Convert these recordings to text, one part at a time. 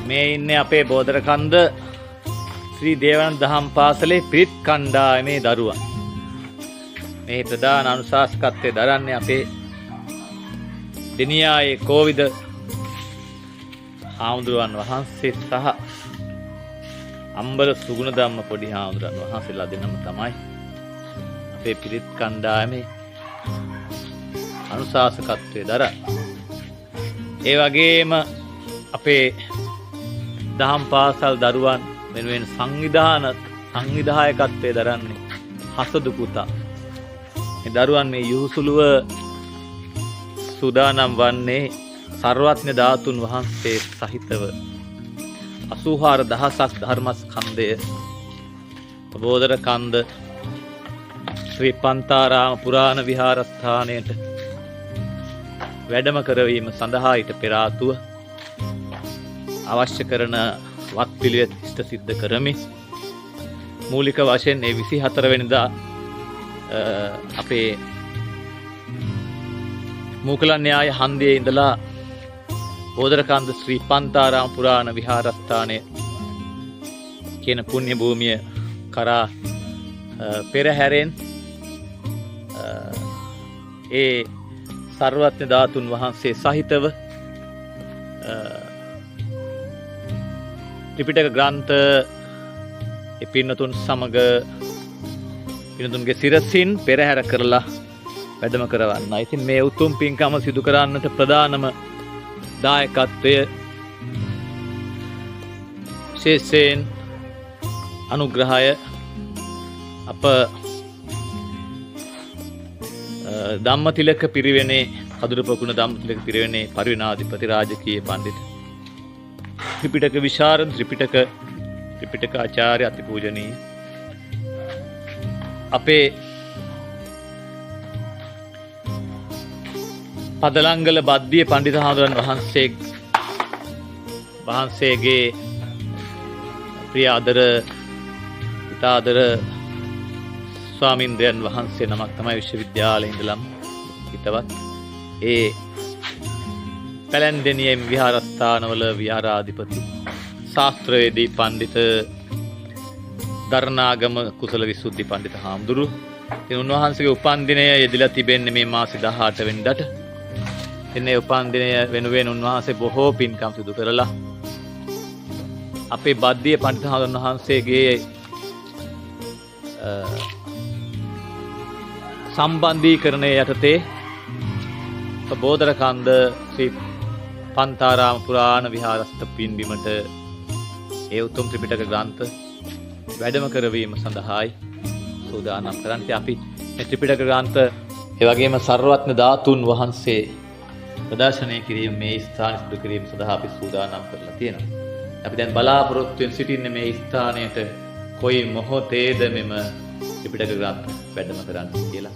මේ ඉන්නේ අපේ බෝධරකන්ද ශ්‍රී දේවානන්ද දහම් පාසලේ පිරිත් කණ්ඩායමේ දරුවන්. මේ ප්‍රධාන අනුශාසකත්වයේ දරන්නේ අපේ දෙනියායේ කෝවිද හාමුදුරුවන් වහන්සේ සහ අම්බල සුගුණධම්ම පොඩි හාමුදුරුවන් වහන්සේලා දෙනම තමයි අපේ පිරිත් කණ්ඩායමේ අනුශාසකත්වයේ දරන්නේ. ඒ වගේම අපේ දහම් පාසල් දරුවන් වෙනුවෙන් සංවිධායකත්වයේ දරන්නේ හසදු පුතා. මේ දරුවන් මේ යහුසුලුව සූදානම් වන්නේ සර්වඥ ධාතුන් වහන්සේ සහිතව 84000ක් ධර්මස්කන්ධය බෝධරකන්ද ශ්‍රී පන්තාරාම පුරාණ විහාරස්ථානයට වැඩම කරවීම සඳහා ඊට පෙර ආතුව අවශ්‍ය කරන වත් පිළිවෙත් ඉෂ්ට සිද්ධ කරමින් මූලික වශයෙන් 24 වෙනිදා අපේ මූකලන් න්‍යාය හන්දියේ ඉඳලා බෝධරකන්ද ශ්‍රී පන්තාරාම පුරාණ විහාරස්ථානයේ කියන පුණ්‍ය භූමිය කරා පෙරහැරෙන් ඒ සර්වඥ ධාතුන් වහන්සේ සහිතව ත්‍රිපිටක ග්‍රන්ථ පින්නතුන් සමග පින්නතුන්ගේ සිරසින් පෙරහැර කරලා වැඩම කරවන්න. ඉතින් මේ උතුම් පින්කම සිදු කරන්නට ප්‍රධානම දායකත්වය විශේෂයෙන් අනුග්‍රහය අප ධම්මතිලක පිරිවෙනේ කදුරුපොකුණ ධම්මතිලක පිරිවෙනේ පරිවිනාධිපති රාජකීය පඬිතු ත්‍රිපිටක විශාරද ත්‍රිපිටක ආචාර්ය අතිපූජනීය අපේ පදලංගල බද්දිය පඬිත හාමුදුරන් වහන්සේගේ ප්‍රිය ආදර ඉතාදර ස්වාමීන්ද්‍රයන් වහන්සේ නමක් තමයි විශ්වවිද්‍යාලයේ ඉඳලම හිතවත් ඒ පැලැන්දෙනියෙම් විහාරස්ථානවල විහාරාධිපති ශාස්ත්‍රවේදී පඬිත දරණාගම කුසල විසුද්ධි පඬිත හාමුදුරු. ඉතින් උන්වහන්සේගේ උපන්දිනය යෙදලා තිබෙන්නේ මේ මාසේ 18 වෙනිදාට. ඉතින් ඒ උපන්දිනය වෙනුවෙන් උන්වහන්සේ බොහෝ පින්කම් සිදු කරලා අපේ බද්දිය පඬිත හාමුදුරන් වහන්සේගේ සම්බන්ධීකරණය යටතේ බෝධරකන්ද ශ්‍රී පන්තාරාම පුරාණ විහාරස්ථ පින්බිමට ඒ උතුම් ත්‍රිපිටක ග්‍රන්ථ වැඩම කරවීම සඳහායි සූදානම් කරන්නේ. අපි මේ ත්‍රිපිටක ග්‍රන්ථ ඒ වගේම සර්වඥ ධාතුන් වහන්සේ ප්‍රදර්ශනය කිරීම මේ ස්ථානයේ සිදු කිරීම සඳහා අපි සූදානම් කරලා තියෙනවා. අපි දැන් බලාපොරොත්තු වෙන සිටින්නේ මේ ස්ථානයට කොයි මොහොතේද මෙම ත්‍රිපිටක ග්‍රන්ථ වැඩම කරන්න කියලා.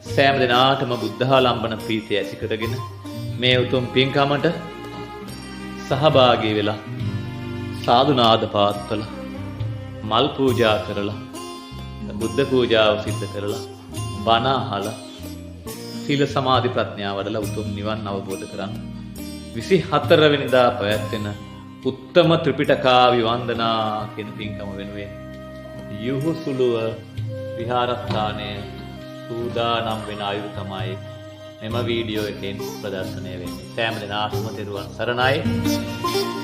සෑම දිනාටම බුද්ධාලම්බන ප්‍රීතිය ඇති කරගෙන මේ උතුම් පින්කමට සහභාගී වෙලා සාදු නාද පාත්වල මල් පූජා කරලා බුද්ධ පූජාව සිද්ධ කරලා බණ අහලා සීල සමාධි ප්‍රඥා වඩලා උතුම් නිවන් අවබෝධ කරගන්න 24 වෙනිදා පැවැත්වෙන උත්තම ත්‍රිපිටකාවි වන්දනා කියන පින්කම වෙනුවෙන් යහුසුලුව විහාරස්ථානයේ සූදානම් වෙන අයුරු තමයි මෙම වීඩියෝ එකෙන් ප්‍රදර්ශනය වෙන්නේ. සෑම දිනාටම තෙරුවන් සරණයි.